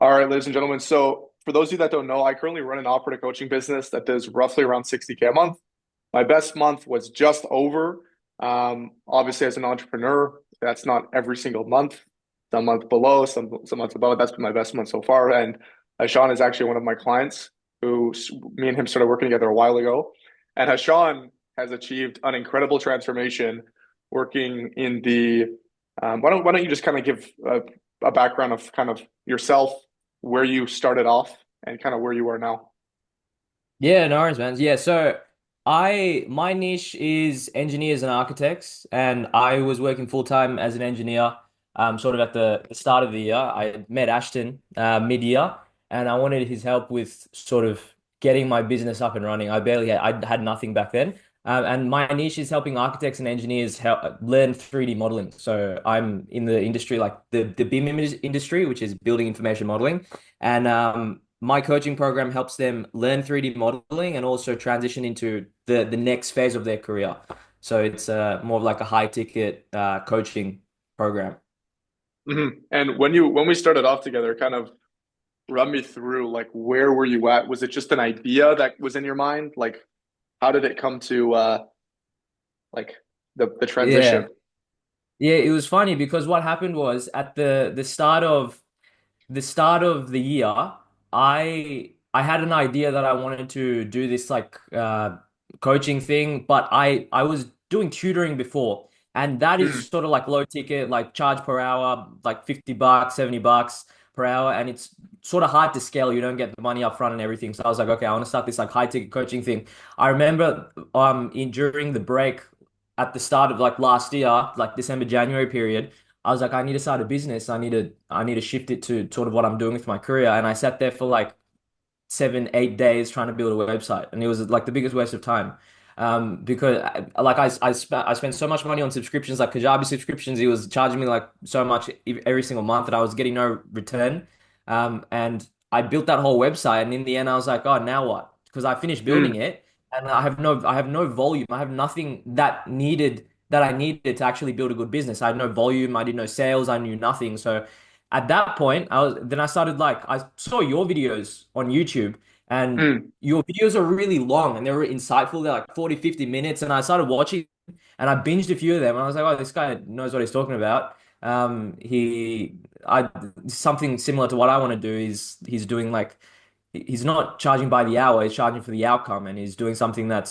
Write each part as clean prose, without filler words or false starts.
All right, ladies and gentlemen. So, for those of you that don't know, I currently run an operator coaching business that does roughly around 60K a month. My best month was just over. Obviously, as an entrepreneur, that's not every single month. Some month below, some months above. That's been my best month so far. And Hashan is actually one of my clients who me and him started working together a while ago. And Hashan has achieved an incredible transformation working in the. Why don't you just kind of give a background of kind of yourself, where you started off, and kind of where you are now? Yeah, no worries, man. Yeah, so my niche is engineers and architects, and I was working full time as an engineer, sort of at the start of the year. I met Ashton mid-year, and I wanted his help with sort of getting my business up and running. I had nothing back then. And my niche is helping architects and engineers help learn 3D modeling. So I'm in the industry, like the BIM industry, which is building information modeling. And my coaching program helps them learn 3D modeling and also transition into the next phase of their career. So it's more of like a high ticket coaching program. And when we started off together, kind of run me through, like, where were you at? Was it just an idea that was in your mind? Like, how did it come to like the Yeah. transition? Yeah, it was funny because what happened was at the start of the year, I had an idea that I wanted to do this like coaching thing, but I was doing tutoring before, and that is Mm, sort of like low ticket, like charge per hour, like $50, $70 per hour, and it's sort of hard to scale. You don't get the money up front and everything. So I was like, okay, I want to start this like high ticket coaching thing. I remember in during the break at the start of like last year, like December, January period. I was like, I need to start a business. I need to shift it to sort of what I'm doing with my career. And I sat there for like 7, 8 days trying to build a website, and it was like the biggest waste of time. Because I spent so much money on subscriptions, like Kajabi subscriptions. He was charging me like so much every single month that I was getting no return. And I built that whole website, and in the end, I was like, oh, now what? Because I finished building mm, it, and I have no volume. I have nothing that I needed to actually build a good business. I had no volume. I did no sales. I knew nothing. So at that point, I started like I saw your videos on YouTube, and mm. your videos are really long and they were insightful. They're like 40, 50 minutes. And I started watching and I binged a few of them and I was like, oh, this guy knows what he's talking about. I something similar to what I want to do is he's doing like he's not charging by the hour, he's charging for the outcome, and he's doing something that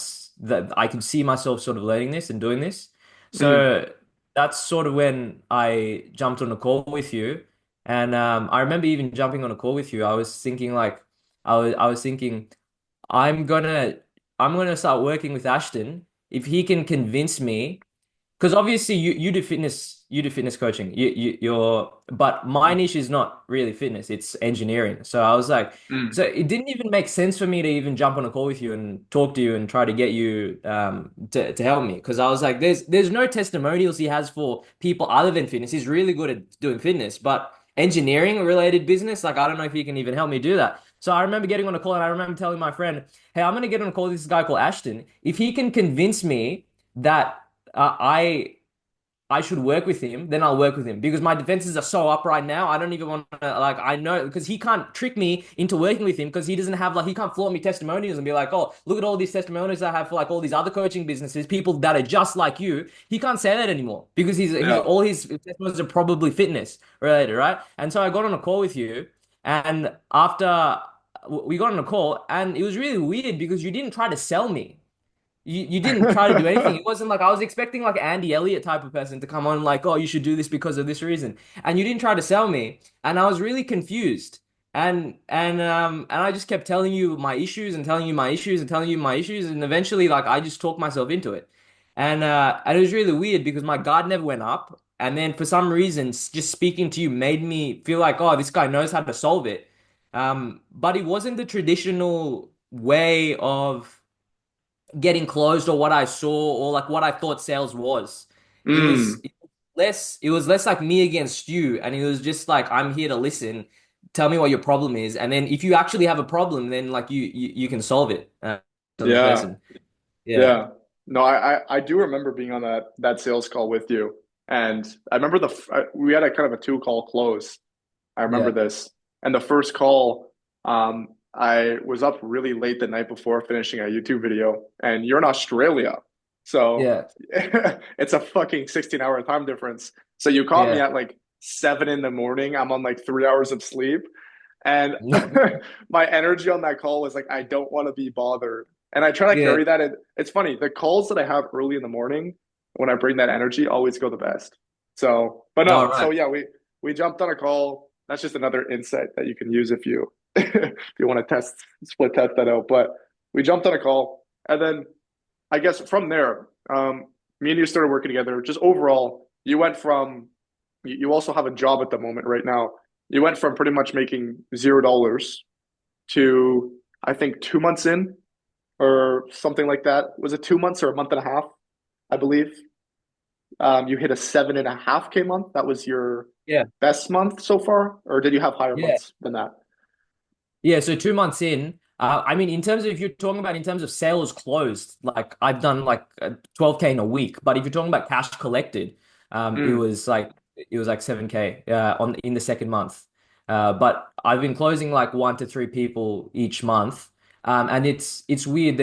I can see myself sort of learning this and doing this. Mm. So that's sort of when I jumped on a call with you. And I remember even jumping on a call with you. I was thinking like I was thinking I'm gonna I'm gonna start working with Ashton if he can convince me because obviously you do fitness coaching. You're but my niche is not really fitness, it's engineering. So I was like, Mm. so it didn't even make sense for me to even jump on a call with you and talk to you and try to get you to help me. Because I was like, there's no testimonials he has for people other than fitness. He's really good at doing fitness, but engineering related business, like I don't know if he can even help me do that. So I remember getting on a call and I remember telling my friend, hey, I'm gonna get on a call with this guy called Ashton. If he can convince me that I should work with him, then I'll work with him because my defenses are so up right now. I don't even want to like I know because he can't trick me into working with him because he doesn't have like he can't flaunt me testimonials and be like, oh, look at all these testimonials I have for like all these other coaching businesses, people that are just like you. He can't say that anymore because he's Yeah. all his testimonials are probably fitness related, right? And so I got on a call with you, and after we got on a call, and it was really weird because you didn't try to sell me. You didn't try to do anything. It wasn't like I was expecting like Andy Elliott type of person to come on like, oh, you should do this because of this reason. And you didn't try to sell me. And I was really confused. And I just kept telling you my issues and telling you my issues and telling you my issues. And eventually like I just talked myself into it. And it was really weird because my guard never went up. And then for some reason, just speaking to you made me feel like, oh, this guy knows how to solve it. But it wasn't the traditional way of getting closed or what I saw or like what I thought sales was. It was Mm. it was less like me against you, and it was just like I'm here to listen. Tell me what your problem is, and then if you actually have a problem, then like you can solve it. Other Yeah. person. Yeah. Yeah. No, I do remember being on that sales call with you, and I remember we had a kind of a two call close. I remember Yeah. this. And the first call, I was up really late the night before finishing a YouTube video, and you're in Australia. So Yeah. it's a fucking 16-hour time difference. So you caught me Yeah. at like 7 in the morning. I'm on like 3 hours of sleep. And my energy on that call was like, I don't want to be bothered. And I try to Yeah. carry that. And it's funny, the calls that I have early in the morning when I bring that energy always go the best. So, but All no, so right. yeah, we jumped on a call. That's just another insight that you can use if you if you want to split test that out. But we jumped on a call, and then I guess from there, me and you started working together. Just overall, you went from you also have a job at the moment right now. You went from pretty much making $0 to I think 2 months in or something like that. Was it 2 months or a month and a half? I believe. You hit a 7.5K month. That was your Yeah. best month so far, or did you have higher Yeah. months than that? Yeah, so 2 months in, I mean, in terms of if you're talking about in terms of sales closed, like I've done like 12K in a week. But if you're talking about cash collected, Mm, it was like 7K on in the second month. But I've been closing like 1 to 3 people each month, and it's weird.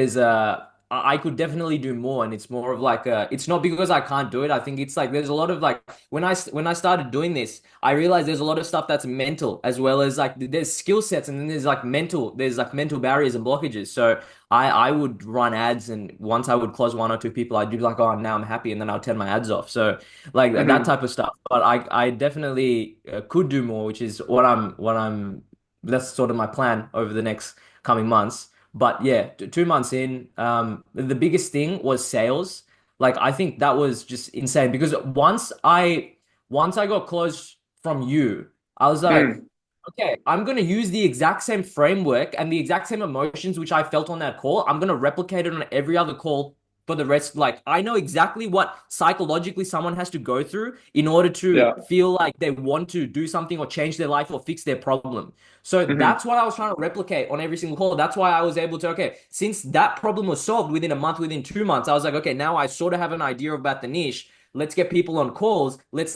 I could definitely do more, and it's more of like it's not because I can't do it. I think it's like there's a lot of like when I started doing this. I realize there's a lot of stuff that's mental as well as like there's skill sets and then there's like mental barriers and blockages. So I would run ads and once I would close 1 or 2 people, I'd be like, oh, now I'm happy, and then I'll turn my ads off. So like that hmm type of stuff. But I definitely could do more, which is what I'm that's sort of my plan over the next coming months. But yeah, 2 months in, the biggest thing was sales. Like I think that was just insane because once I got close from you, I was like, mm, okay, I'm gonna use the exact same framework and the exact same emotions which I felt on that call. I'm gonna replicate it on every other call for the rest. Like, I know exactly what psychologically someone has to go through in order to yeah. feel like they want to do something or change their life or fix their problem. So hmm that's what I was trying to replicate on every single call. That's why I was able to, okay, since that problem was solved within a month, within 2 months, I was like, okay, now I sort of have an idea about the niche. Let's get people on calls. Let's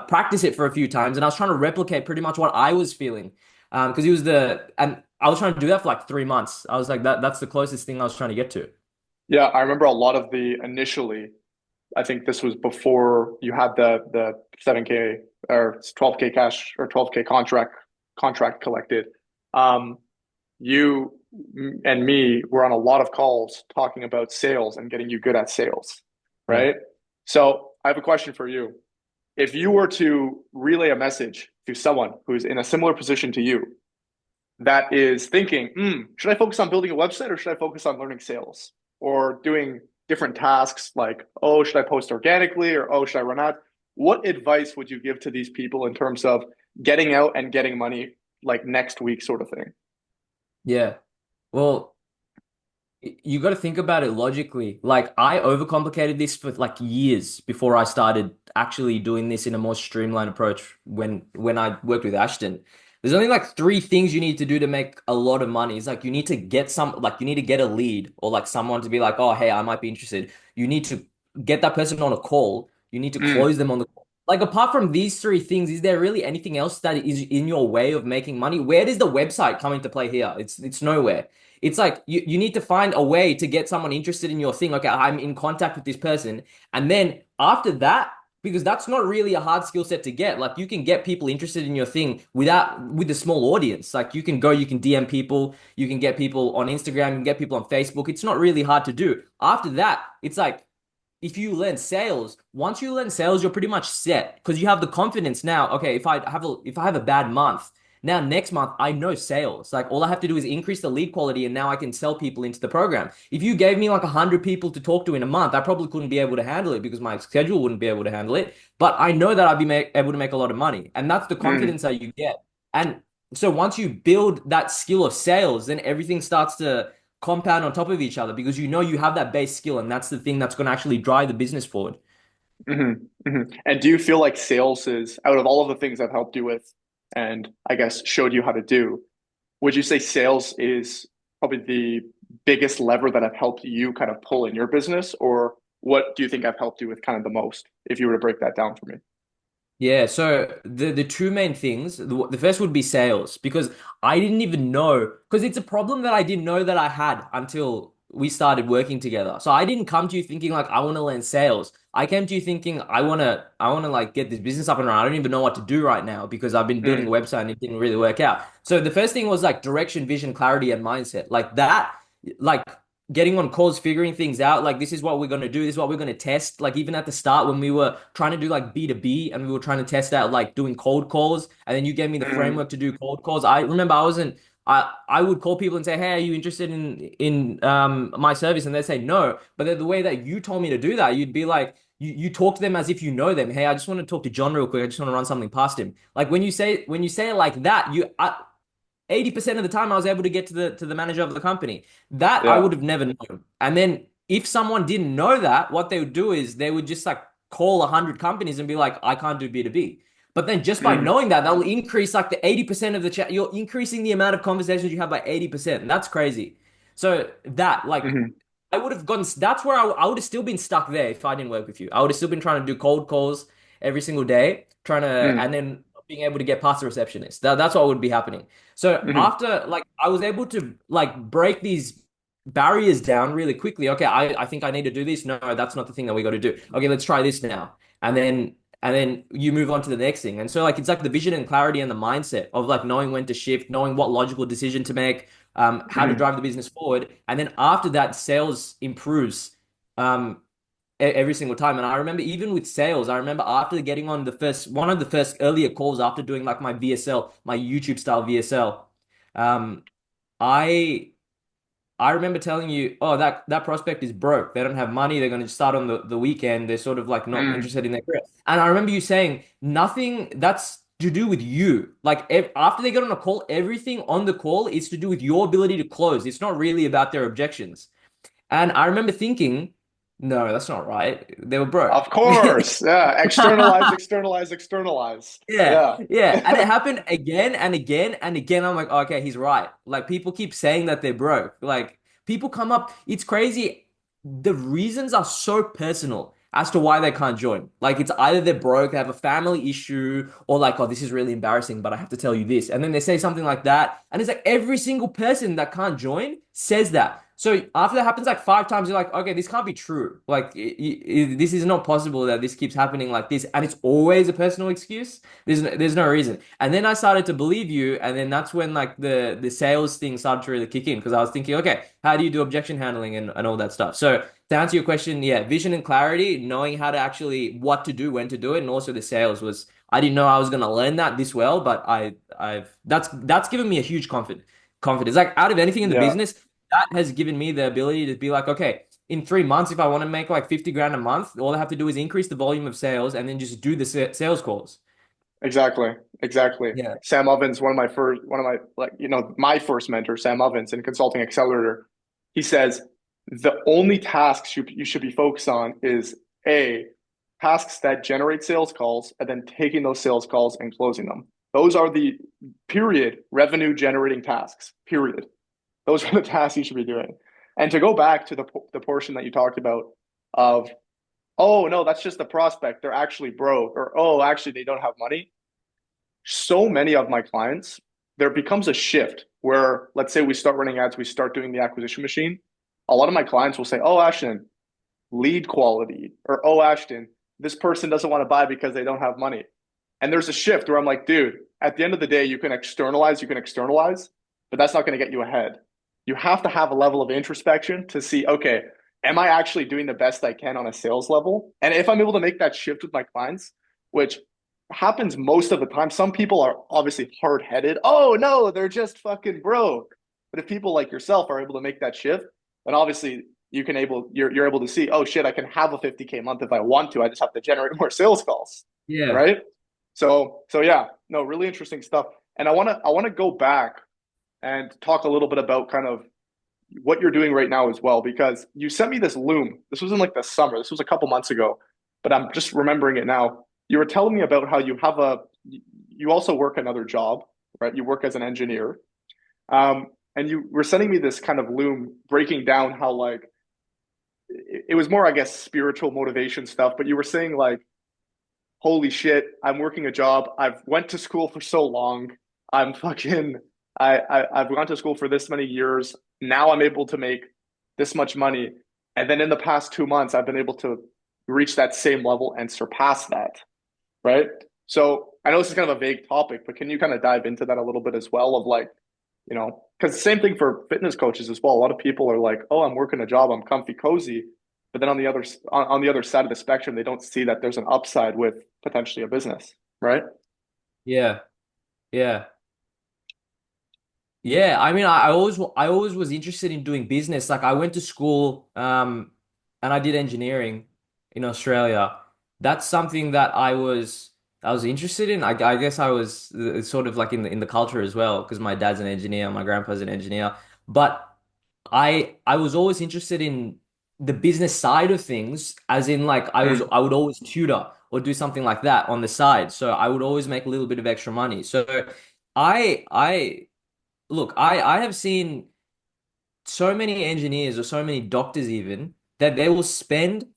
practice it for a few times, and I was trying to replicate pretty much what I was feeling, because he was the and I was trying to do that for like 3 months. I was like that's the closest thing I was trying to get to. Yeah, I remember a lot of the initially. I think this was before you had the 7K or 12K cash or 12K contract collected. Um, you and me were on a lot of calls talking about sales and getting you good at sales, Yeah. right? So I have a question for you. If you were to relay a message to someone who's in a similar position to you that is thinking, should I focus on building a website or should I focus on learning sales or doing different tasks like, oh, should I post organically or oh, should I run ads? What advice would you give to these people in terms of getting out and getting money like next week sort of thing? Yeah. Well, you got to think about it logically. Like I overcomplicated this for like years before I started actually doing this in a more streamlined approach when I worked with Ashton. There's only like 3 things you need to do to make a lot of money. It's like you need to get you need to get a lead or like someone to be like, oh, hey, I might be interested. You need to get that person on a call. You need to Mm, close them on the call. Like apart from these 3 things, is there really anything else that is in your way of making money? Where does the website come into play here? It's nowhere. It's like you need to find a way to get someone interested in your thing. Okay, I'm in contact with this person. And then after that, because that's not really a hard skill set to get. Like you can get people interested in your thing with a small audience. Like you can DM people, you can get people on Instagram, you can get people on Facebook. It's not really hard to do. After that, it's like if you learn sales, once you learn sales, you're pretty much set because you have the confidence now. Okay, if I have a bad month, now next month I know sales. Like all I have to do is increase the lead quality, and now I can sell people into the program. If you gave me like 100 people to talk to in a month, I probably couldn't be able to handle it because my schedule wouldn't be able to handle it. But I know that I'd be able to make a lot of money, and that's the mm, confidence that you get. And so once you build that skill of sales, then everything starts to compound on top of each other because you know you have that base skill and that's the thing that's going to actually drive the business forward. hmm hmm And do you feel like sales is out of all of the things I've helped you with and I guess showed you how to do, would you say sales is probably the biggest lever that I've helped you kind of pull in your business, or what do you think I've helped you with kind of the most, if you were to break that down for me? Yeah, so the two main things, the first would be sales because I didn't even know because it's a problem that I didn't know that I had until we started working together. So I didn't come to you thinking like I want to learn sales. I came to you thinking I want to like get this business up and running. I don't even know what to do right now because I've been building a Mm, website and it didn't really work out. So the first thing was like direction, vision, clarity, and mindset. Like that, like getting on calls, figuring things out. Like, this is what we're going to do. This is what we're going to test. Like, even at the start, when we were trying to do like B2B and we were trying to test out like doing cold calls, and then you gave me the mm, framework to do cold calls. I remember I would call people and say, "Hey, are you interested in my service?" And they'd say no. But then the way that you told me to do that, you'd be like, you talk to them as if you know them. Hey, I just want to talk to John real quick. I just want to run something past him. Like when you say it like that, 80% of the time I was able to get to the manager of the company. That I yeah. would have never known. And then if someone didn't know that, what they would do is they would just like call 100 companies and be like, I can't do B2B. But then just by Mm, knowing that, they'll increase like the 80% of the chat. You're increasing the amount of conversations you have by 80%. And that's crazy. So that like mm, I would have gone, that's where I would have still been stuck there if I didn't work with you. I would have still been trying to do cold calls every single day, trying to, mm, and then not being able to get past the receptionist. That's what would be happening. So mm, after, like, I was able to, like, break these barriers down really quickly. Okay, I think I need to do this. No, that's not the thing that we got to do. Okay, let's try this now. And then you move on to the next thing. And so, like, it's like the vision and clarity and the mindset of, like, knowing when to shift, knowing what logical decision to make, how to mm. drive the business forward. And then after that, sales improves um, every single time. And I remember even with sales, I remember after getting on the first one of the first earlier calls after doing like my VSL, my YouTube style VSL, um, I I remember telling you, oh, that prospect is broke. They don't have money. They're going to start on the weekend. They're sort of like not Mm. interested in their career. And I remember you saying nothing that's to do with you. Like after they get on a call, everything on the call is to do with your ability to close. It's not really about their objections. And I remember thinking, no, that's not right. They were broke. Of course. Yeah. Externalize, externalize, externalize. Yeah, Yeah. yeah. And it happened again and again and again. I'm like, okay, he's right. Like people keep saying that they're broke. Like people come up, it's crazy. The reasons are so personal as to why they can't join. Like it's either they're broke, they have a family issue, or like, oh, this is really embarrassing, but I have to tell you this. And then they say something like that. And it's like every single person that can't join says that. So after that happens like 5 times, you're like, okay, this can't be true. Like, this is not possible that this keeps happening like this. And it's always a personal excuse. There's no reason. And then I started to believe you, and then that's when like the sales thing started to really kick in because I was thinking, okay, how do you do objection handling and all that stuff? So to answer your question, yeah, vision and clarity, knowing how to actually what to do, when to do it, and also the sales was I didn't know I was gonna learn that this well, but I've that's given me a huge confidence. Like out of anything in the Yeah. business, that has given me the ability to be like, okay, in 3 months, if I want to make like 50 grand a month, all I have to do is increase the volume of sales and then just do the sales calls. Exactly. Exactly. Yeah. Sam Ovens, one of my, like, my first mentor, Sam Ovens in Consulting Accelerator, he says the only tasks you should be focused on is A, tasks that generate sales calls and then taking those sales calls and closing them. Those are the period revenue generating tasks, period. Those are the tasks you should be doing. And to go back to the portion that you talked about of, oh, no, that's just the prospect. They're actually broke, or, oh, actually, they don't have money. So many of my clients, there becomes a shift where, let's say we start running ads, we start doing the acquisition machine. A lot of my clients will say, oh, Ashton, lead quality, or, oh, Ashton, this person doesn't want to buy because they don't have money. And there's a shift where I'm like, dude, at the end of the day, you can externalize, but that's not going to get you ahead. You have to have a level of introspection to see, okay, am I actually doing the best I can on a sales level? And if I'm able to make that shift with my clients, which happens most of the time, some people are obviously hard headed. Oh, no, they're just fucking broke. But if people like yourself are able to make that shift, then obviously you're able to see, oh shit, I can have a 50K month if I want to. I just have to generate more sales calls. Yeah. Right. So yeah, no, really interesting stuff. And I wanna go back and talk a little bit about kind of what you're doing right now as well, because you sent me this Loom. This was in like the summer. This was a couple months ago, but I'm just remembering it now. You were telling me about how you also work another job, right? You work as an engineer. And you were sending me this kind of Loom breaking down how like it was more, I guess, spiritual motivation stuff, but you were saying like holy shit, I'm working a job. I've went to school for so long. I'm fucking I've gone to school for this many years. Now I'm able to make this much money. And then in the past 2 months, I've been able to reach that same level and surpass that, right? So I know this is kind of a vague topic, but can you kind of dive into that a little bit as well of like, because same thing for fitness coaches as well. A lot of people are like, "Oh, I'm working a job, I'm comfy, cozy," but then on the other side of the spectrum, they don't see that there's an upside with potentially a business, right? Yeah, yeah. Yeah, I mean, I always was interested in doing business. Like I went to school, and I did engineering in Australia. That's something that I was interested in. I guess I was sort of like in the culture as well because my dad's an engineer, my grandpa's an engineer. But I was always interested in the business side of things, as in like Mm, I would always tutor or do something like that on the side. So I would always make a little bit of extra money. So I look, I have seen so many engineers or so many doctors even that they will spend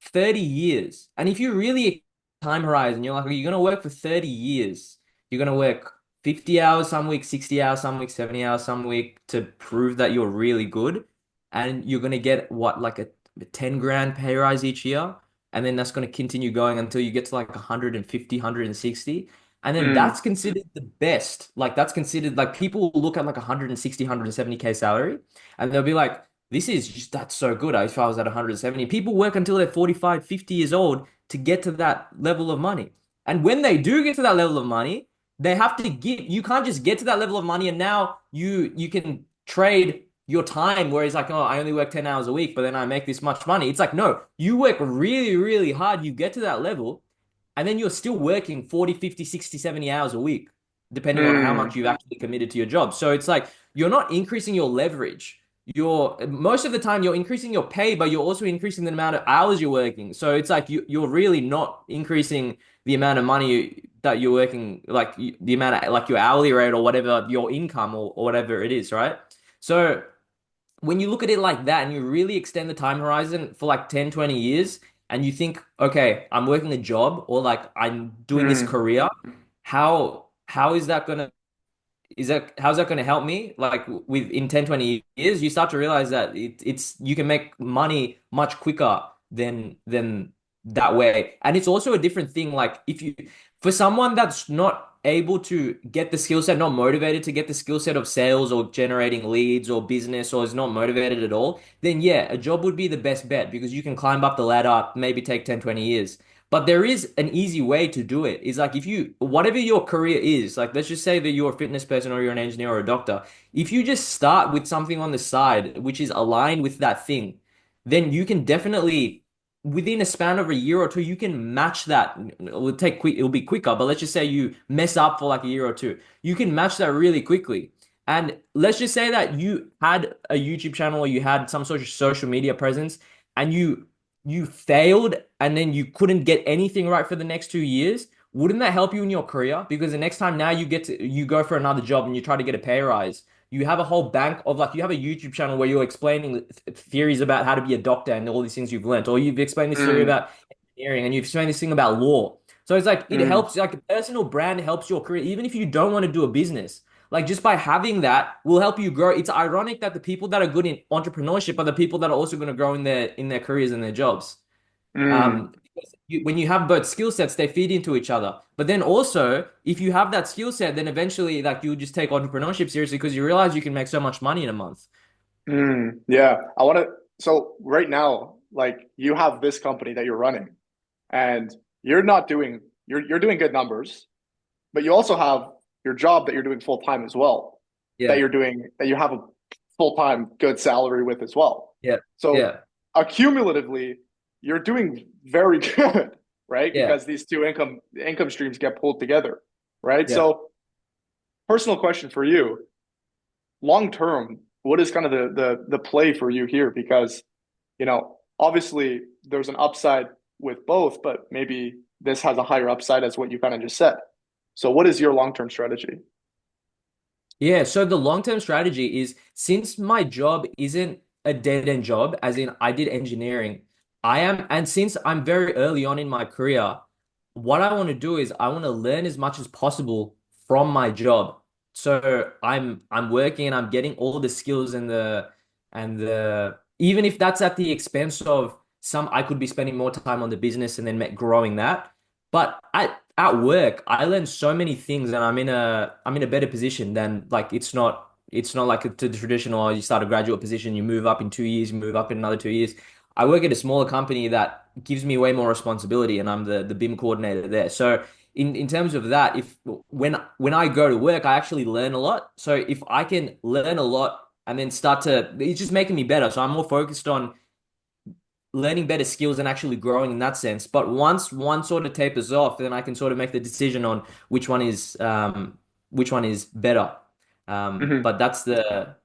30 years. And if you really time horizon, you're like, you're going to work for 30 years. You're going to work 50 hours some week, 60 hours some week, 70 hours some week to prove that you're really good. And you're going to get what, like a 10 grand pay rise each year. And then that's going to continue going until you get to like 150, 160. And then mm, that's considered the best. Like that's considered like people will look at like 160, 170K salary and they'll be like, this is just, that's so good. If I was at 170, people work until they're 45, 50 years old to get to that level of money. And when they do get to that level of money, they have to give, you can't just get to that level of money and now you can trade your time where it's like, oh, I only work 10 hours a week, but then I make this much money. It's like, no, you work really, really hard, you get to that level, and then you're still working 40, 50, 60, 70 hours a week, depending on how mm, much you've actually committed to your job. So it's like you're not increasing your leverage. You're most of the time you're increasing your pay, but you're also increasing the amount of hours you're working. So it's like you're really not increasing the amount of money that you're working, like the amount of like your hourly rate or whatever your income or whatever it is, right? So when you look at it like that and you really extend the time horizon for like 10, 20 years and you think, okay, I'm working a job or like I'm doing this mm, career, how is that gonna how's that gonna help me? Like with in 10, 20 years, you start to realize that it's you can make money much quicker than that way. And it's also a different thing. Like if you for someone that's not able to get the skill set, not motivated to get the skill set of sales or generating leads or business or is not motivated at all, then yeah, a job would be the best bet because you can climb up the ladder, maybe take 10, 20 years. But there is an easy way to do it. Is like if you, whatever your career is, like let's just say that you're a fitness person or you're an engineer or a doctor, if you just start with something on the side which is aligned with that thing, then you can definitely, within a span of a year or two, you can match that. It'll be quicker, but let's just say you mess up for like a year or two. You can match that really quickly. And let's just say that you had a YouTube channel or you had some sort of social media presence and you failed and then you couldn't get anything right for the next 2 years, wouldn't that help you in your career? Because the next time now you go for another job and you try to get a pay rise, you have a whole bank of like you have a YouTube channel where you're explaining theories about how to be a doctor and all these things you've learned, or you've explained this theory mm, about engineering and you've explained this thing about law. So it's like it mm, helps, like a personal brand helps your career, even if you don't want to do a business. Like just by having that will help you grow. It's ironic that the people that are good in entrepreneurship are the people that are also going to grow in their careers and their jobs. mm, Because when you have both skill sets, they feed into each other. But then also, if you have that skill set, then eventually, like you'll just take entrepreneurship seriously because you realize you can make so much money in a month. mm. Yeah. So right now, like you have this company that you're running and you're not doing, you're doing good numbers, but you also have your job that you're doing full time as well, Yeah, that you have a full time good salary with as well. yeah, So yeah, accumulatively, you're doing very good, right? yeah, Because these two income streams get pulled together, right? yeah. So personal question for you, long term, what is kind of the play for you here? Because, obviously there's an upside with both, but maybe this has a higher upside as what you kind of just said. So what is your long-term strategy? Yeah, so the long-term strategy is since my job isn't a dead-end job, as in I did engineering, and since I'm very early on in my career, what I want to do is I want to learn as much as possible from my job. So I'm working and I'm getting all the skills and the even if that's at the expense of some I could be spending more time on the business and then growing that. But at work, I learn so many things and I'm in a better position than like it's not like the traditional, you start a graduate position, you move up in 2 years, you move up in another 2 years. I work at a smaller company that gives me way more responsibility, and I'm the BIM coordinator there. So in terms of that, if when I go to work, I actually learn a lot. So if I can learn a lot and then it's just making me better. So I'm more focused on learning better skills and actually growing in that sense. But once one sort of tapers off, then I can sort of make the decision on which one is better. Um, Mhm. but that's the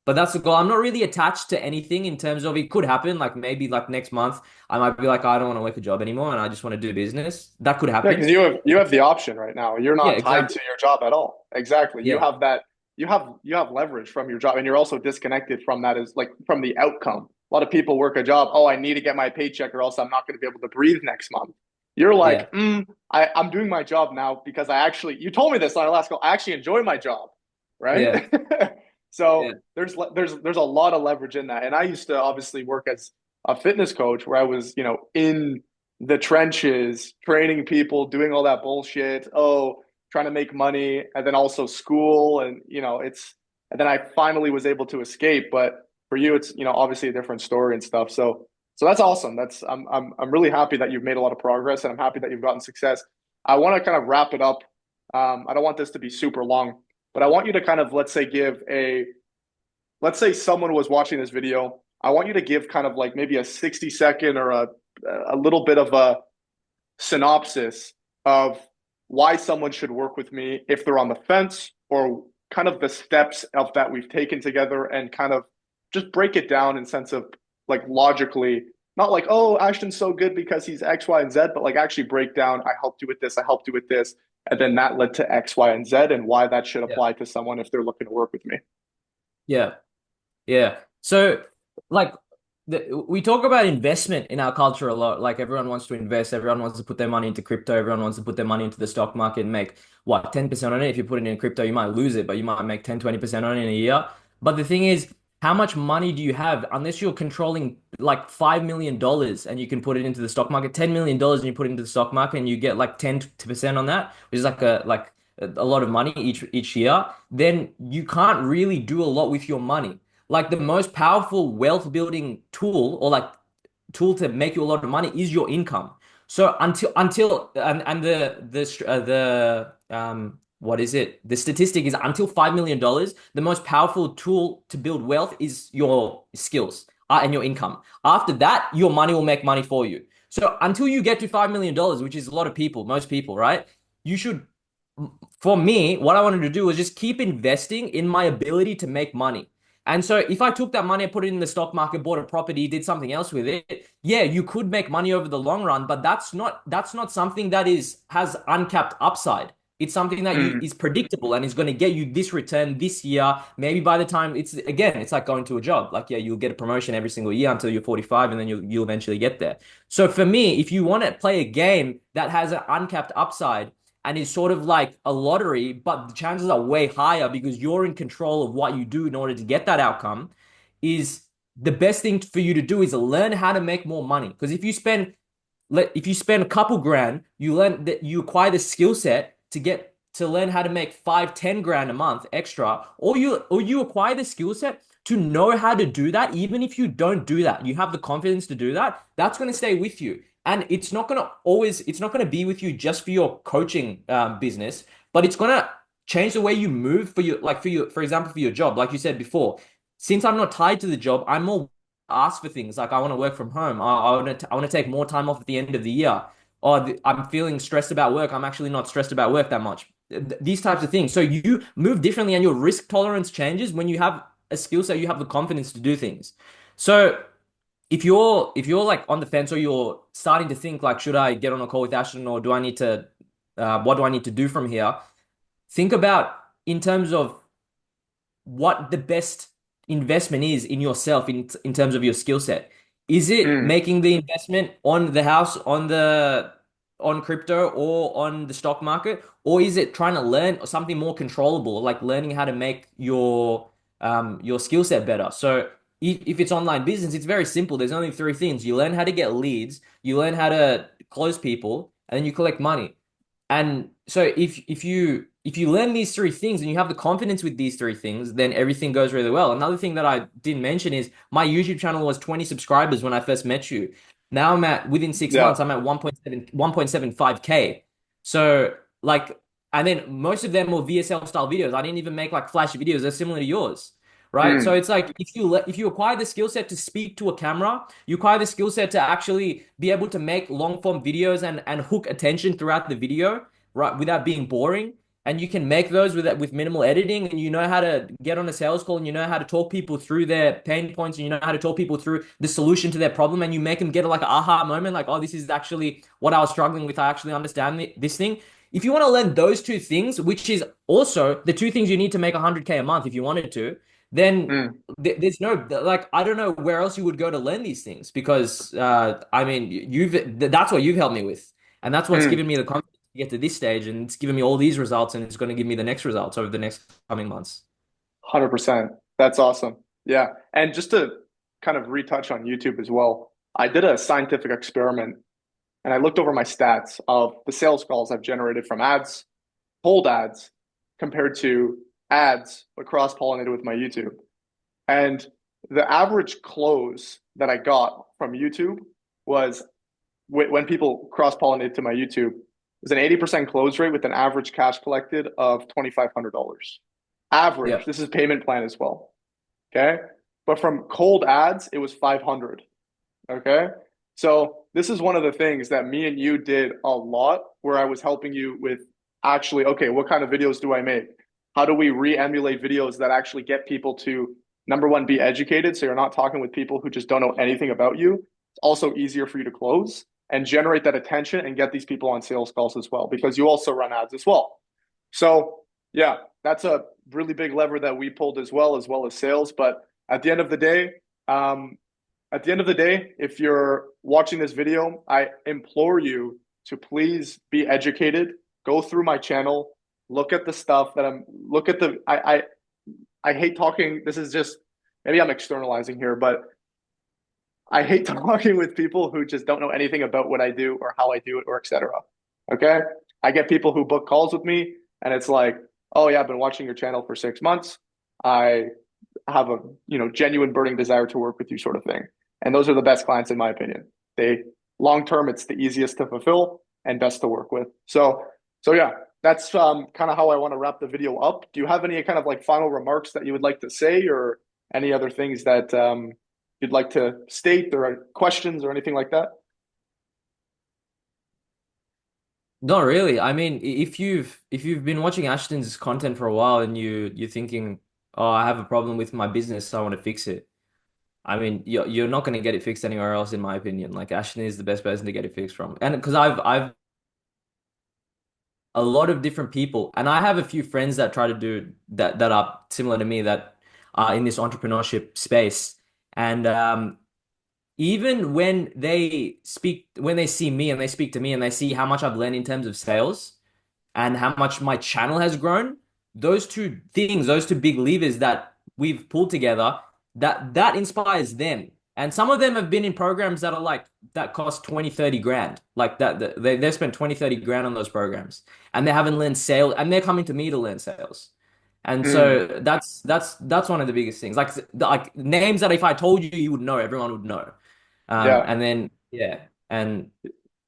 but that's the goal. I'm not really attached to anything in terms of it could happen. Like maybe like next month, I might be like, I don't want to work a job anymore and I just want to do business. That could Yeah, happen. because you have the option right now. You're Yeah, not tied exactly. to your job at all. Exactly. You Yeah, have that you have leverage from your job, and you're also disconnected from that as like from the outcome. A lot of people work a job, oh, I need to get my paycheck or else I'm not going to be able to breathe next month. You're yeah, like, I'm doing my job now because you told me this on our last call. I actually enjoy my job, right? yeah, yeah, So there's a lot of leverage in that. And I used to obviously work as a fitness coach where I was, in the trenches, training people, doing all that bullshit. Oh, trying to make money, and then also school, and and then I finally was able to escape. But for you, it's obviously a different story and stuff. So that's awesome. I'm really happy that you've made a lot of progress, and I'm happy that you've gotten success. I want to kind of wrap it up. I don't want this to be super long, but I want you to kind of let's say someone was watching this video. I want you to give kind of like maybe a 60-second or a little bit of a synopsis of why someone should work with me if they're on the fence, or kind of the steps of that we've taken together, and kind of just break it down in sense of like logically, not like, oh, Ashton's so good because he's X, Y, and Z, but like actually break down, I helped you with this, I helped you with this, and then that led to X, Y, and Z, and why that should yeah, apply to someone if they're looking to work with me. yeah. Yeah. So, like, we talk about investment in our culture a lot. Like, everyone wants to invest, everyone wants to put their money into crypto, everyone wants to put their money into the stock market and make what, 10% on it. If you put it in crypto, you might lose it, but you might make 10, 20% on it in a year. But the thing is, how much money do you have unless you're controlling like $5 million and you can put it into the stock market, $10 million and you put it into the stock market and you get like 10% on that, which is like a lot of money each year, then you can't really do a lot with your money. Like the most powerful wealth building tool or like tool to make you a lot of money is your income. So until and the what is it? The statistic is until $5 million, the most powerful tool to build wealth is your skills and your income. After that, your money will make money for you. So until you get to $5 million, which is a lot of people, most people, right? You should, for me, what I wanted to do was just keep investing in my ability to make money. And so if I took that money and put it in the stock market, bought a property, did something else with it, yeah, you could make money over the long run, but that's not something that has uncapped upside. It's something that you Mm. is predictable and is going to get you this return this year. Maybe by the time it's like going to a job. Like, yeah, you'll get a promotion every single year until you're 45 and then you'll eventually get there. So for me, if you want to play a game that has an uncapped upside, and it's sort of like a lottery, but the chances are way higher because you're in control of what you do in order to get that outcome, is the best thing for you to do is learn how to make more money. Because if you spend a couple grand, you learn that you acquire the skill set to learn how to make 5, 10 grand a month extra, or you acquire the skill set to know how to do that. Even if you don't do that, you have the confidence to do that. That's going to stay with you, and it's not going to be with you just for your coaching business, but it's going to change the way you move for example, for your job. Like you said before, since I'm not tied to the job, I'm more ask for things like I want to work from home. I want to take more time off at the end of the year. Or I'm feeling stressed about work. I'm actually not stressed about work that much. These types of things. So you move differently, and your risk tolerance changes when you have a skill set. You have the confidence to do things. So if you're like on the fence, or you're starting to think like, should I get on a call with Ashton, or what do I need to do from here? Think about in terms of what the best investment is in yourself in terms of your skill set. Is it Mm. making the investment on the house, on the on crypto or on the stock market, or is it trying to learn something more controllable, like learning how to make your skill set better? So if it's online business, it's very simple. There's only three things. You learn how to get leads, you learn how to close people, and then you collect money. And so if you learn these three things and you have the confidence with these three things, then everything goes really well. Another thing that I didn't mention is my YouTube channel was 20 subscribers when I first met you. Now I'm at within 6 months, Yeah. I'm at 1.75K. So like, and then most of them were VSL style videos. I didn't even make like flash videos. They're similar to yours. Right. So Mm, it's like if you acquire the skill set to speak to a camera, you acquire the skill set to actually be able to make long form videos and hook attention throughout the video, right, without being boring. And you can make those with minimal editing, and you know how to get on a sales call, and you know how to talk people through their pain points, and you know how to talk people through the solution to their problem, and you make them get like an aha moment, like, oh, this is actually what I was struggling with. I actually understand this thing. If you want to learn those two things, which is also the two things you need to make 100K a month if you wanted to, then mm, there's no like I don't know where else you would go to learn these things because I mean that's what you've helped me with, and that's what's mm. given me the confidence to get to this stage, and it's given me all these results, and it's going to give me the next results over the next coming months. 100%. That's awesome. Yeah. And just to kind of retouch on YouTube as well, I did a scientific experiment and I looked over my stats of the sales calls I've generated from ads, cold ads, compared to ads but cross-pollinated with my YouTube. And the average close that I got from YouTube was when people cross-pollinated to my YouTube was an 80% close rate with an average cash collected of $2,500. Yeah. Average. This is payment plan as well. Okay. But from cold ads, it was 500. Okay. So this is one of the things that me and you did a lot where I was helping you with actually, okay, what kind of videos do I make? How do we re-emulate videos that actually get people to number one, be educated so you're not talking with people who just don't know anything about you. It's also easier for you to close and generate that attention and get these people on sales calls as well because you also run ads as well. So yeah, that's a really big lever that we pulled as well as sales. But at the end of the day, um, if you're watching this video, I implore you to please be educated. Go through my channel, look at the stuff that look at the. I hate talking. This is just maybe I'm externalizing here, but I hate talking with people who just don't know anything about what I do or how I do it or etc. Okay. I get people who book calls with me and it's like, oh yeah, I've been watching your channel for 6 months. I have a, genuine burning desire to work with you sort of thing. And those are the best clients in my opinion. They long term, it's the easiest to fulfill and best to work with. So yeah, that's kind of how I want to wrap the video up. Do you have any kind of like final remarks that you would like to say or any other things that you'd like to state or questions or anything like that? Not really. I mean, if you've been watching Ashton's content for a while and you're thinking, oh, I have a problem with my business, so I want to fix it. I mean, you're not going to get it fixed anywhere else, in my opinion. Like Ashton is the best person to get it fixed from, and because I've a lot of different people, and I have a few friends that try to do that are similar to me that are in this entrepreneurship space, and even when they see me and they speak to me and they see how much I've learned in terms of sales and how much my channel has grown, those two things, those two big levers that we've pulled together, that inspires them. And some of them have been in programs that are like that cost 20, 30 grand. Like they've spent 20, 30 grand on those programs and they haven't learned sales and they're coming to me to learn sales. And Mm, so that's one of the biggest things. Like names that if I told you, you would know, everyone would know. yeah. And then yeah, and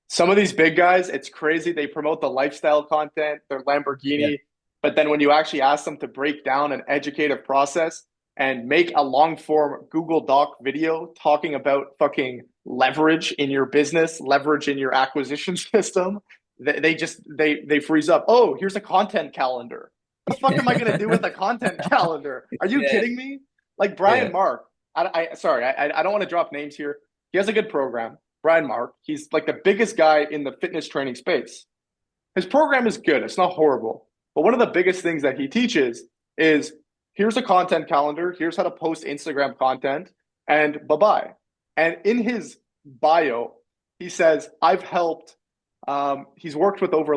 Some of these big guys, it's crazy. They promote the lifestyle content, their yeah, Lamborghini, but then when you actually ask them to break down an educative process and make a long form Google Doc video talking about fucking leverage in your business, leverage in your acquisition system, they freeze up. Oh, here's a content calendar. The fuck am I gonna do with a content calendar? Are you yeah, kidding me? Like Brian yeah, Mark, sorry, I don't want to drop names here. He has a good program. Brian Mark. He's like the biggest guy in the fitness training space. His program is good. It's not horrible. But one of the biggest things that he teaches is here's a content calendar. Here's how to post Instagram content and bye bye. And in his bio, he says, I've helped He's worked with over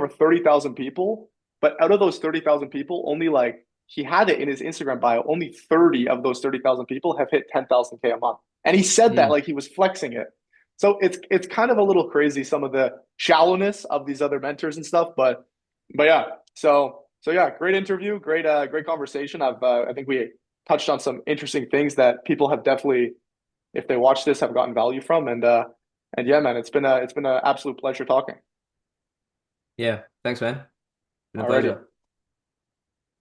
30,000 people, but out of those 30,000 people, only like he had it in his Instagram bio, only 30 of those 30,000 people have hit 10,000 K a month. And he said that Mm. like he was flexing it. So it's kind of a little crazy, some of the shallowness of these other mentors and stuff, but yeah. So yeah, great interview, great conversation. I think we touched on some interesting things that people have definitely, if they watch this, have gotten value from. And yeah, man, it's been an absolute pleasure talking. Yeah. Thanks, man. Been a Alrighty. pleasure.